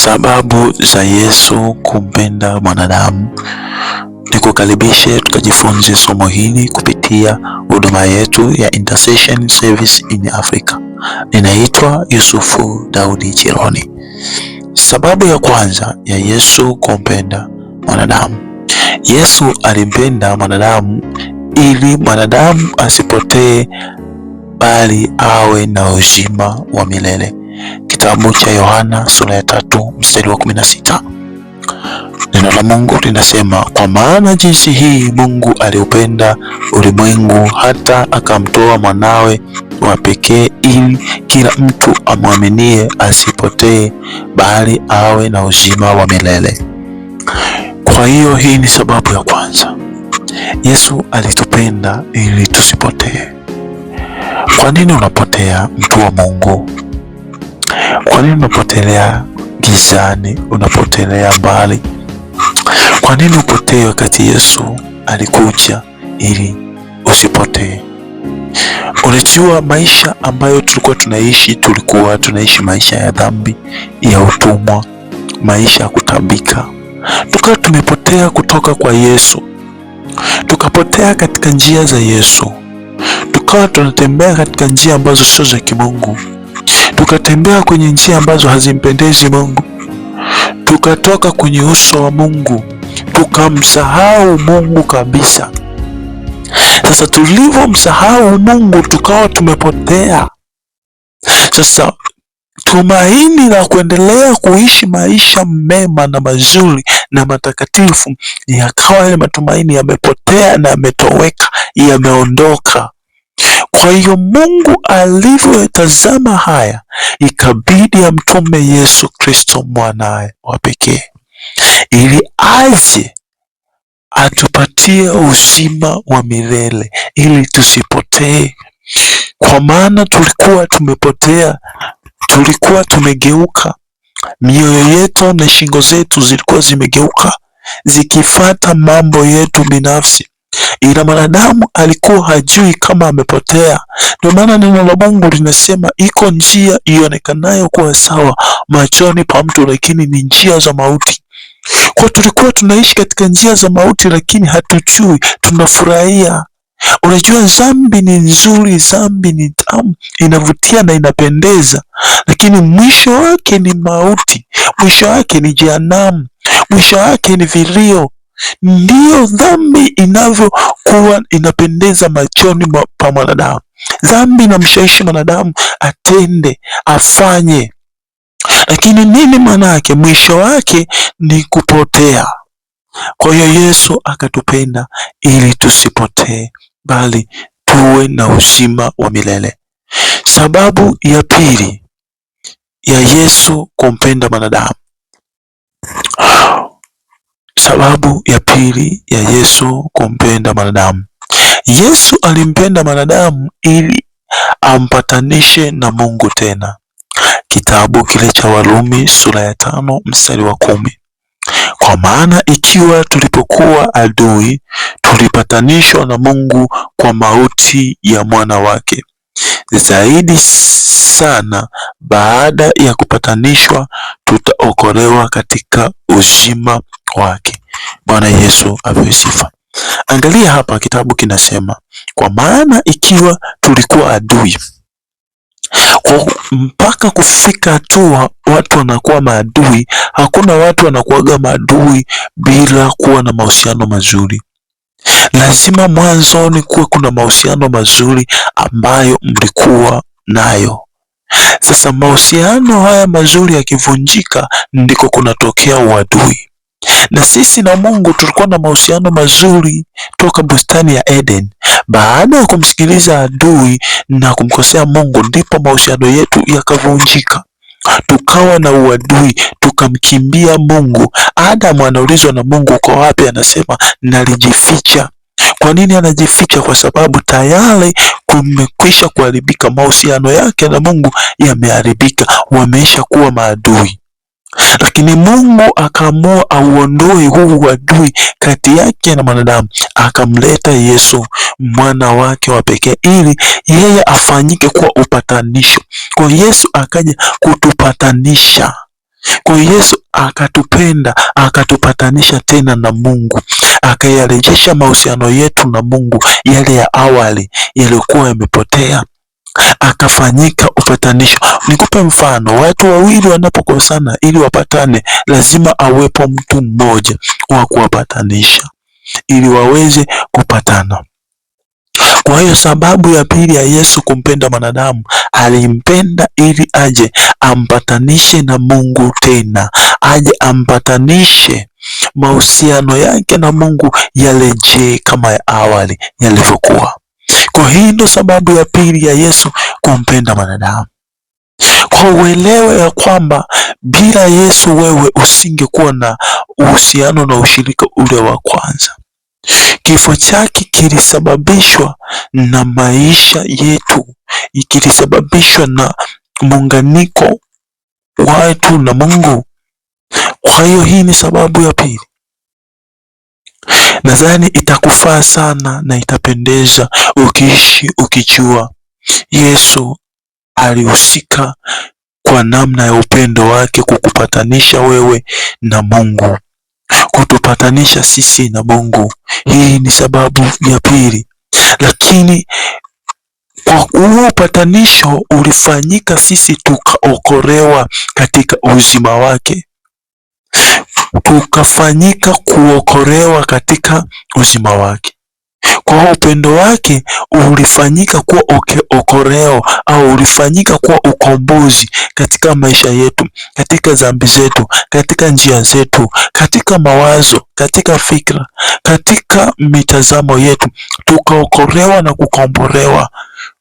Sababu za Yesu kumpenda mwanadamu. Nikukaribishe tukajifunze somo hili kupitia huduma yetu ya Intercession Service in Africa. Ninaitwa Yusufu Daudi Chironi. Sababu ya kwanza ya Yesu kumpenda mwanadamu. Yesu alimpenda mwanadamu ili mwanadamu asipotee bali awe na uzima wa milele. Kitabu cha Yohana sura ya 3 mstari wa 16. Neno la Mungu linasema, kwa maana jinsi hii Mungu aliupenda ulimwengu hata akamtoa mwanawe wa pekee ili kila mtu amwaminie asipotee bali awe na uzima wa milele. Kwa hiyo hii ni sababu ya kwanza. Yesu alitupenda ili tusipotee. Kwa nini unapotea, mtu wa Mungu? Kwa nini unapotelea gizani, unapotelea mbali? Kwa nini upotee wakati Yesu alikuja ili usipotee? Unajua maisha ambayo tulikuwa tunaishi maisha ya dhambi, ya utumwa, maisha ya kutabika. Tukawa tumepotea kutoka kwa Yesu. Tukapotea katika njia za Yesu. Tukawa tunatembea katika njia ambazo sio za kimungu. Tukatembea kwenye njia ambazo hazimpendezi Mungu. Tukatoka kwenye uso wa Mungu. Tukamsahau Mungu kabisa. Sasa tulivyomsahau Mungu tukawa tumepotea. Sasa tumaini la kuendelea kuishi maisha mema na mazuri na matakatifu yakawa yale matumaini yamepotea na yametoweka, yameondoka. Kwa hiyo Mungu alivyotazama haya, ikabidi amtume Yesu Kristo mwanae wa pekee ili aje atupatie uzima wa milele ili tusipotee. Kwa maana tulikuwa tumepotea, tulikuwa tumegeuka, mioyo yetu na shingo zetu zilikuwa zimegeuka zikifata mambo yetu binafsi. Ila mwanadamu alikuwa hajui kama amepotea. Ndio maana neno la Mungu linasema iko njia ionekanayo kuwa sawa machoni pa mtu, lakini ni njia za mauti. Kwa tulikuwa tunaishi katika njia za mauti, lakini hatujui, tunafurahia. Unajua dhambi ni nzuri, dhambi ni tamu, inavutia na inapendeza, lakini mwisho wake ni mauti, mwisho wake ni jehanamu, mwisho wake ni vilio. Ndiyo dhambi inavyokuwa inapendeza machoni pa mwanadamu. Dhambi inamshawishi mwanadamu atende, afanye, lakini nini maana yake? Mwisho wake ni kupotea. Kwa hiyo Yesu akatupenda ili tusipotee bali tuwe na uzima wa milele. Sababu ya pili ya Yesu kumpenda mwanadamu. Sababu ya pili ya Yesu kumpenda mwanadamu. Yesu alimpenda mwanadamu ili ampatanishe na Mungu tena. Kitabu kile cha Warumi sura ya 5 mstari wa 10. Kwa maana ikiwa tulipokuwa adui, tulipatanishwa na Mungu kwa mauti ya mwana wake. Zaidi sana baada ya kupatanishwa tutaokolewa katika uzima wake. Bwana Yesu apewe sifa. Angalia hapa kitabu kinasema, kwa maana ikiwa tulikuwa adui, mpaka kufika hatua watu wanakuwa maadui. Hakuna watu wanakuwaga maadui bila kuwa na mahusiano mazuri. Lazima mwanzoni kuwe kuna mahusiano mazuri ambayo mlikuwa nayo. Sasa mahusiano haya mazuri yakivunjika, ndiko kunatokea uadui. Na sisi na Mungu tulikuwa na mahusiano mazuri toka bustani ya Eden. Baada ya kumsikiliza adui na kumkosea Mungu, ndipo mahusiano yetu yakavunjika, tukawa na uadui, tukamkimbia Mungu. Adamu anaulizwa na Mungu, uko wapi? Anasema nalijificha. Kwa nini anajificha? Kwa sababu tayari kumekwisha kuharibika, mahusiano yake na Mungu yameharibika, wameisha kuwa maadui. Lakini Mungu akaamua auondoe huu uadui kati yake na mwanadamu, akamleta Yesu mwana wake wa pekee ili yeye afanyike kuwa upatanisho. Kwa Yesu akaja kutupatanisha. Kwa Yesu akatupenda, akatupatanisha tena na Mungu, akayarejesha mahusiano yetu na Mungu yale ya awali yaliokuwa yamepotea, akafanyika upatanisho. Nikupe mfano, watu wawili wanapokosana ili wapatane, lazima awepo mtu mmoja wa kuwapatanisha ili waweze kupatana. Kwa hiyo sababu ya pili ya Yesu kumpenda mwanadamu, alimpenda ili aje ampatanishe na Mungu tena, aje ampatanishe mahusiano yake na Mungu yarejee kama ya awali yalivyokuwa. Kwa hii ndo sababu ya pili ya Yesu kumpenda mwanadamu. Kwa uelewe ya kwamba bila Yesu wewe usingekuwa na uhusiano na ushirika ule wa kwanza. Kifo chake kilisababishwa na maisha yetu, kilisababishwa na muunganiko wetu na Mungu. Kwa hiyo hii ni sababu ya pili. Nadhani itakufaa sana na itapendeza ukiishi ukijua Yesu alihusika kwa namna ya upendo wake kukupatanisha wewe na Mungu, kutupatanisha sisi na Mungu. Hii ni sababu ya pili. Lakini kwa huo upatanisho ulifanyika sisi tukaokolewa katika uzima wake, tukafanyika kuokolewa katika uzima wake. Kwa upendo wake ulifanyika kuwa okoleo au ulifanyika kuwa ukombozi katika maisha yetu, katika dhambi zetu, katika njia zetu, katika mawazo, katika fikra, katika mitazamo yetu, tukaokolewa na kukombolewa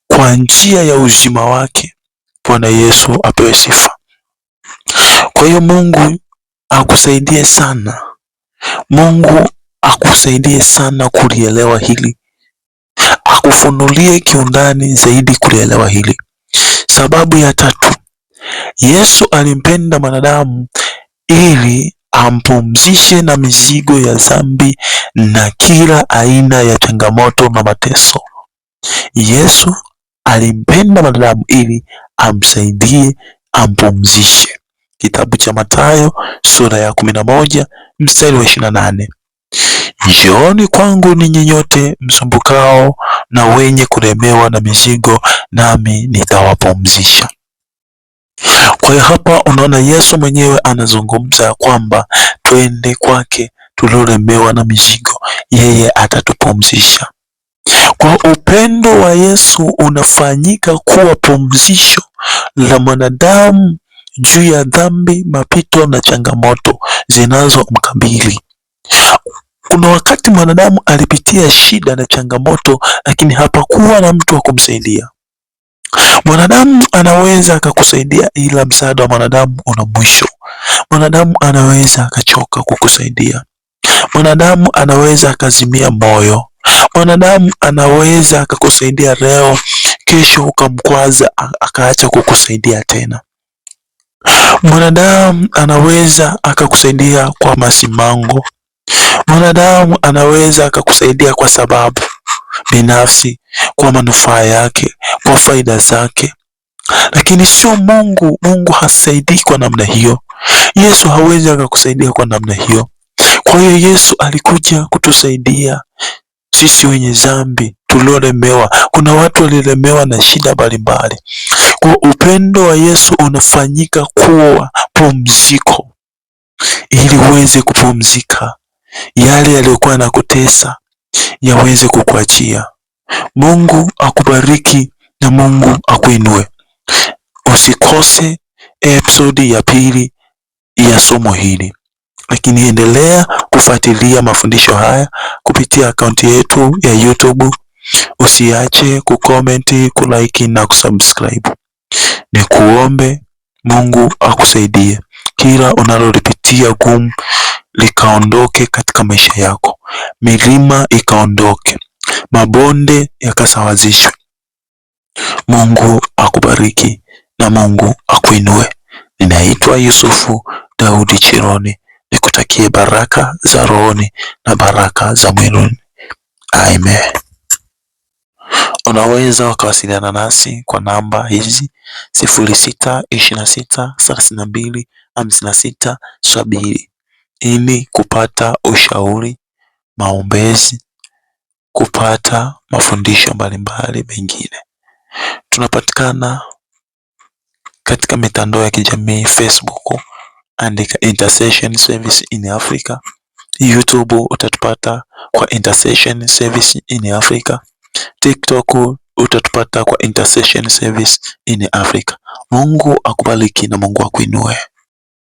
kwa njia ya uzima wake. Bwana Yesu apewe sifa. Kwa hiyo Mungu akusaidie sana. Mungu akusaidie sana kulielewa hili, akufunulie kiundani zaidi kulielewa hili. Sababu ya tatu, Yesu alimpenda mwanadamu ili ampumzishe na mizigo ya dhambi na kila aina ya changamoto na mateso. Yesu alimpenda mwanadamu ili amsaidie, ampumzishe. Kitabu cha Mathayo sura ya 11 mstari wa 28. Njooni kwangu ninyi nyote msumbukao na wenye kulemewa na mizigo, nami nitawapumzisha. Kwa hiyo hapa unaona Yesu mwenyewe anazungumza kwamba twende kwake tuliolemewa na mizigo, yeye atatupumzisha. Kwa upendo wa Yesu unafanyika kuwa pumzisho la mwanadamu juu ya dhambi, mapito na changamoto zinazomkabili. Kuna wakati mwanadamu alipitia shida na changamoto, lakini hapakuwa na mtu wa kumsaidia. Mwanadamu anaweza akakusaidia, ila msaada wa mwanadamu una mwisho. Mwanadamu anaweza akachoka kukusaidia. Mwanadamu anaweza akazimia moyo. Mwanadamu anaweza akakusaidia leo, kesho ukamkwaza akaacha kukusaidia tena. Mwanadamu anaweza akakusaidia kwa masimango. Mwanadamu anaweza akakusaidia kwa sababu binafsi, kwa manufaa yake, kwa faida zake, lakini sio Mungu. Mungu hasaidii kwa namna hiyo. Yesu hawezi akakusaidia kwa namna hiyo. Kwa hiyo Yesu alikuja kutusaidia sisi wenye dhambi tuliolemewa. Kuna watu walilemewa na shida mbalimbali. Kwa upendo wa Yesu unafanyika kuwa pumziko, ili uweze kupumzika, yale yaliyokuwa yanakutesa yaweze kukuachia. Mungu akubariki na Mungu akuinue. Usikose episodi ya pili ya somo hili, lakini endelea kufuatilia mafundisho haya kupitia akaunti yetu ya YouTube. Usiache kukomenti, kulike na kusubscribe. Ni kuombe Mungu akusaidie kila unalolipitia gumu likaondoke katika maisha yako, milima ikaondoke, mabonde yakasawazishwe. Mungu akubariki na Mungu akuinue. Ninaitwa Yusufu Daudi Chironi, nikutakie baraka za rohoni na baraka za mwilini. Amen. Unaweza ukawasiliana nasi kwa namba hizi 0626325670 ili kupata ushauri, maombezi, kupata mafundisho mbalimbali mengine. Tunapatikana katika mitandao ya kijamii Facebook, andika Intercession Service in Africa. YouTube utatupata kwa Intercession Service in Africa. TikTok utatupata kwa Intercession Service in Africa. Mungu akubariki na Mungu akuinue.